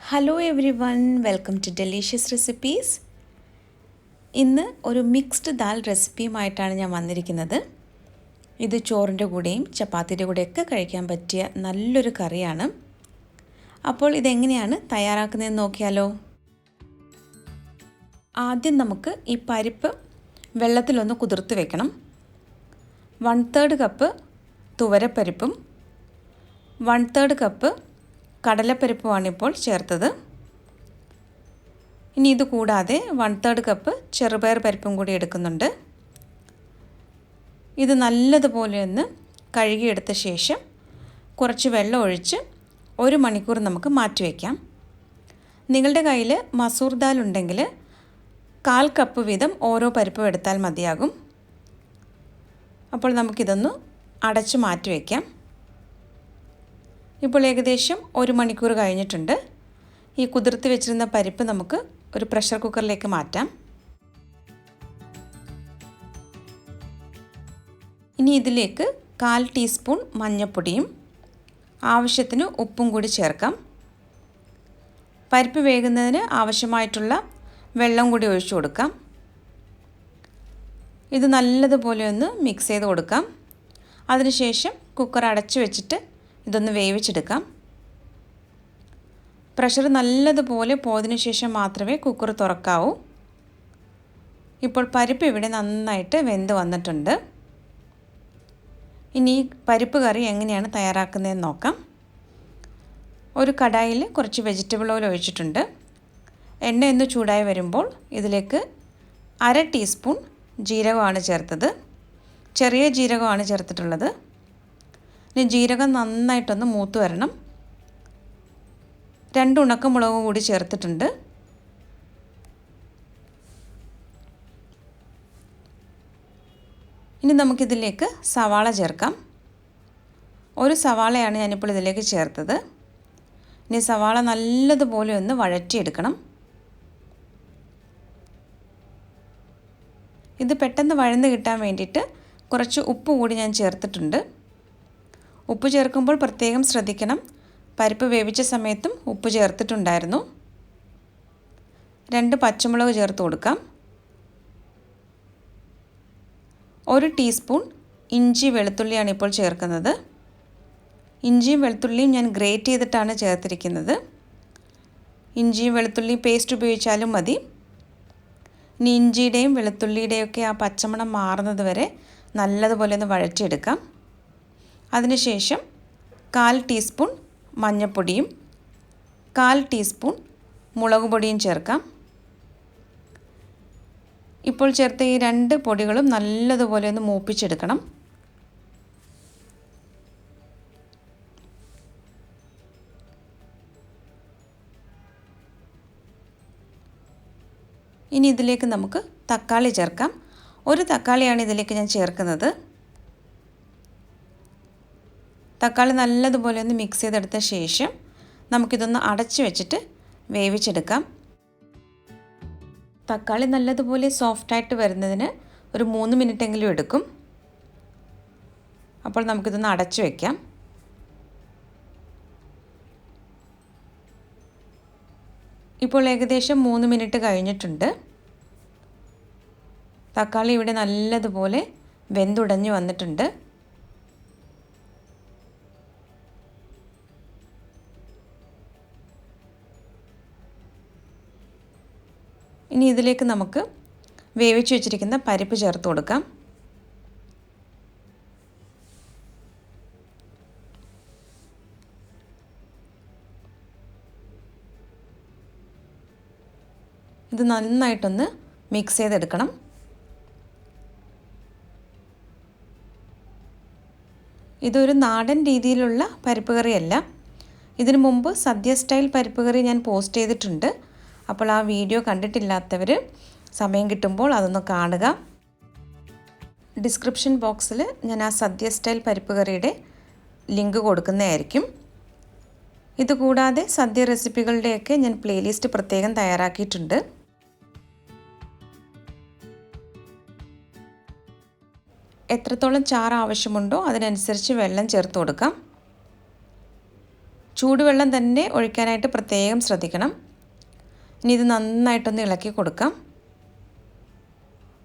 Hello everyone, welcome to delicious recipes. ഇന്ന് ഒരു mixed dal റെസിപ്പിയുമായിട്ടാണ് ഞാൻ വന്നിരിക്കുന്നത്. ഇത് ചോറിൻ്റെ കൂടെയും ചപ്പാത്തിയുടെ കൂടെയൊക്കെ കഴിക്കാൻ പറ്റിയ നല്ലൊരു കറിയാണ്. അപ്പോൾ ഇതെങ്ങനെയാണ് തയ്യാറാക്കുന്നതെന്ന് നോക്കിയാലോ. ആദ്യം നമുക്ക് ഈ പരിപ്പ് വെള്ളത്തിലൊന്ന് കുതിർത്ത് വെക്കണം. 1/3 കപ്പ് തുവരപ്പരിപ്പും 1/3 കപ്പ് കടലപ്പരിപ്പുമാണ് ഇപ്പോൾ ചേർത്തത്. ഇനി ഇത് കൂടാതെ 1/3 കപ്പ് ചെറുപയർ പരിപ്പും കൂടി എടുക്കുന്നുണ്ട്. ഇത് നല്ലതുപോലെ ഒന്ന് കഴുകിയെടുത്ത ശേഷം കുറച്ച് വെള്ളം ഒഴിച്ച് 1 മണിക്കൂർ നമുക്ക് മാറ്റിവെക്കാം. നിങ്ങളുടെ കയ്യിൽ മസൂർ ദാൽ ഉണ്ടെങ്കിൽ 1/4 കപ്പ് വീതം ഓരോ പരിപ്പും എടുത്താൽ മതിയാകും. അപ്പോൾ നമുക്കിതൊന്ന് അടച്ച് മാറ്റിവെക്കാം. ഇപ്പോൾ ഏകദേശം 1 മണിക്കൂർ കഴിഞ്ഞിട്ടുണ്ട്. ഈ കുതിർത്ത് വെച്ചിരുന്ന പരിപ്പ് നമുക്ക് ഒരു പ്രഷർ കുക്കറിലേക്ക് മാറ്റാം. ഇനി ഇതിലേക്ക് 1/4 ടീസ്പൂൺ മഞ്ഞൾപ്പൊടിയും ആവശ്യത്തിന് ഉപ്പും കൂടി ചേർക്കാം. പരിപ്പ് വേകുന്നതിന് ആവശ്യമായിട്ടുള്ള വെള്ളം കൂടി ഒഴിച്ചു കൊടുക്കാം. ഇത് നല്ലതുപോലെ ഒന്ന് മിക്സ് ചെയ്ത് കൊടുക്കാം. അതിനുശേഷം കുക്കർ അടച്ചു വെച്ചിട്ട് ഇതൊന്ന് വേവിച്ചെടുക്കാം. പ്രഷർ നല്ലതുപോലെ പോയതിനു ശേഷം മാത്രമേ കുക്കർ തുറക്കാവൂ. ഇപ്പോൾ പരിപ്പ് ഇവിടെ നന്നായിട്ട് വെന്ത് വന്നിട്ടുണ്ട്. ഇനി പരിപ്പ് കറി എങ്ങനെയാണ് തയ്യാറാക്കുന്നതെന്ന് നോക്കാം. ഒരു കടായിൽ കുറച്ച് വെജിറ്റബിൾ ഓയിൽ ഒഴിച്ചിട്ടുണ്ട്. എണ്ണ ഒന്ന് ചൂടായി വരുമ്പോൾ ഇതിലേക്ക് 1/2 ടീസ്പൂൺ ജീരകമാണ് ചേർത്തത്. ചെറിയ ജീരകമാണ് ചേർത്തിട്ടുള്ളത്. ഇനി ജീരകം നന്നായിട്ടൊന്ന് മൂത്ത് വരണം. 2 ഉണക്കമുളക് കൂടി ചേർത്തിട്ടുണ്ട്. ഇനി നമുക്കിതിലേക്ക് സവാള ചേർക്കാം. 1 സവാളയാണ് ഞാനിപ്പോൾ ഇതിലേക്ക് ചേർത്തത്. ഇനി സവാള നല്ലതുപോലെ ഒന്ന് വഴറ്റിയെടുക്കണം. ഇത് പെട്ടെന്ന് വഴന്ന് കിട്ടാൻ വേണ്ടിയിട്ട് കുറച്ച് ഉപ്പ് കൂടി ഞാൻ ചേർത്തിട്ടുണ്ട്. ഉപ്പ് ചേർക്കുമ്പോൾ പ്രത്യേകം ശ്രദ്ധിക്കണം. പരിപ്പ് വേവിച്ച സമയത്തും ഉപ്പ് ചേർത്തിട്ടുണ്ടായിരുന്നു. 2 പച്ചമുളക് ചേർത്ത് കൊടുക്കാം. 1 ടീസ്പൂൺ ഇഞ്ചി വെളുത്തുള്ളിയാണ് ഇപ്പോൾ ചേർക്കുന്നത്. ഇഞ്ചിയും വെളുത്തുള്ളിയും ഞാൻ ഗ്രേറ്റ് ചെയ്തിട്ടാണ് ചേർത്തിരിക്കുന്നത്. ഇഞ്ചിയും വെളുത്തുള്ളിയും പേസ്റ്റ് ഉപയോഗിച്ചാലും മതി. ഇനി ഇഞ്ചിയുടെയും വെളുത്തുള്ളിയുടെയും ഒക്കെ ആ പച്ചമണം മാറുന്നത് വരെ നല്ലതുപോലെ ഒന്ന് വഴറ്റിയെടുക്കാം. അതിനുശേഷം 1/4 ടീസ്പൂൺ മഞ്ഞൾപ്പൊടിയും 1/4 ടീസ്പൂൺ മുളക് പൊടിയും ചേർക്കാം. ഇപ്പോൾ ചേർത്ത ഈ 2 പൊടികളും നല്ലതുപോലെ ഒന്ന് മൂപ്പിച്ചെടുക്കണം. ഇനി ഇതിലേക്ക് നമുക്ക് തക്കാളി ചേർക്കാം. 1 തക്കാളിയാണ് ഇതിലേക്ക് ഞാൻ ചേർക്കുന്നത്. തക്കാളി നല്ലതുപോലെ ഒന്ന് മിക്സ് ചെയ്തെടുത്ത ശേഷം നമുക്കിതൊന്ന് അടച്ചു വെച്ചിട്ട് വേവിച്ചെടുക്കാം. തക്കാളി നല്ലതുപോലെ സോഫ്റ്റായിട്ട് വരുന്നതിന് ഒരു 3 മിനിറ്റെങ്കിലും എടുക്കും. അപ്പോൾ നമുക്കിതൊന്ന് അടച്ചു വയ്ക്കാം. ഇപ്പോൾ ഏകദേശം 3 മിനിറ്റ് കഴിഞ്ഞിട്ടുണ്ട്. തക്കാളി ഇവിടെ നല്ലതുപോലെ വെന്തുടഞ്ഞു വന്നിട്ടുണ്ട്. ഇനി ഇതിലേക്ക് നമുക്ക് വേവിച്ച് വെച്ചിരിക്കുന്ന പരിപ്പ് ചേർത്ത് കൊടുക്കാം. ഇത് നന്നായിട്ടൊന്ന് മിക്സ് ചെയ്തെടുക്കണം. ഇതൊരു നാടൻ രീതിയിലുള്ള പരിപ്പ് കറിയല്ല. ഇതിനു മുമ്പ് സദ്യ സ്റ്റൈൽ പരിപ്പ് കറി ഞാൻ പോസ്റ്റ് ചെയ്തിട്ടുണ്ട്. അപ്പോൾ ആ വീഡിയോ കണ്ടിട്ടില്ലാത്തവർ സമയം കിട്ടുമ്പോൾ അതൊന്ന് കാണുക. ഡിസ്ക്രിപ്ഷൻ ബോക്സിൽ ഞാൻ ആ സദ്യ സ്റ്റൈൽ പരിപ്പ് കറിയുടെ ലിങ്ക് കൊടുക്കുന്നതായിരിക്കും. ഇതുകൂടാതെ സദ്യ റെസിപ്പികളുടെയൊക്കെ ഞാൻ പ്ലേലിസ്റ്റ് പ്രത്യേകം തയ്യാറാക്കിയിട്ടുണ്ട്. എത്രത്തോളം ചാറ് ആവശ്യമുണ്ടോ അതിനനുസരിച്ച് വെള്ളം ചേർത്ത് കൊടുക്കാം. ചൂടുവെള്ളം തന്നെ ഒഴിക്കാനായിട്ട് പ്രത്യേകം ശ്രദ്ധിക്കണം. ഇനി ഇത് നന്നായിട്ടൊന്ന് ഇളക്കി കൊടുക്കാം.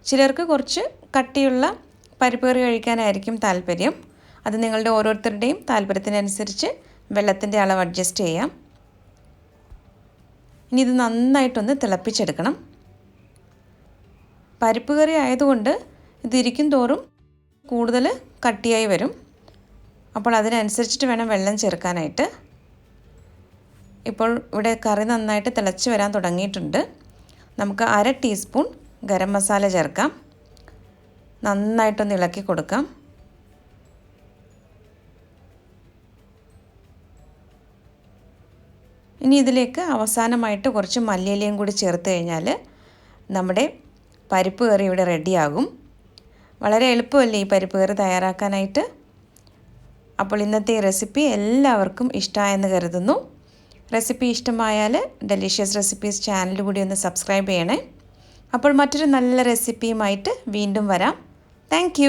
ചിലർക്ക് കുറച്ച് കട്ടിയുള്ള പരിപ്പ് കറി കഴിക്കാനായിരിക്കും താല്പര്യം. അത് നിങ്ങളുടെ ഓരോരുത്തരുടെയും താല്പര്യത്തിനനുസരിച്ച് വെള്ളത്തിൻ്റെ അളവ് അഡ്ജസ്റ്റ് ചെയ്യാം. ഇനി ഇത് നന്നായിട്ടൊന്ന് തിളപ്പിച്ചെടുക്കണം. പരിപ്പ് കറി ആയതുകൊണ്ട് ഇതിരിക്കും തോറും കൂടുതൽ കട്ടിയായി വരും. അപ്പോൾ അതിനനുസരിച്ചിട്ട് വേണം വെള്ളം ചേർക്കാനായിട്ട്. ഇപ്പോൾ ഇവിടെ കറി നന്നായിട്ട് തിളച്ച് വരാൻ തുടങ്ങിയിട്ടുണ്ട്. നമുക്ക് 1/2 ടീസ്പൂൺ ഗരം മസാല ചേർക്കാം. നന്നായിട്ടൊന്ന് ഇളക്കി കൊടുക്കാം. ഇനി ഇതിലേക്ക് അവസാനമായിട്ട് കുറച്ച് മല്ലിയിലയും കൂടി ചേർത്ത് കഴിഞ്ഞാൽ നമ്മുടെ പരിപ്പ് കറി ഇവിടെ റെഡിയാകും. വളരെ എളുപ്പമല്ലേ ഈ പരിപ്പ് കറി തയ്യാറാക്കാനായിട്ട്. അപ്പോൾ ഇന്നത്തെ ഈ റെസിപ്പി എല്ലാവർക്കും ഇഷ്ടമായെന്ന് കരുതുന്നു. റെസിപ്പി ഇഷ്ടമായാൽ ഡെലിഷ്യസ് റെസിപ്പീസ് ചാനൽ കൂടി ഒന്ന് സബ്സ്ക്രൈബ് ചെയ്യണേ. അപ്പോൾ മറ്റൊരു നല്ല റെസിപ്പിയുമായിട്ട് വീണ്ടും വരാം. താങ്ക്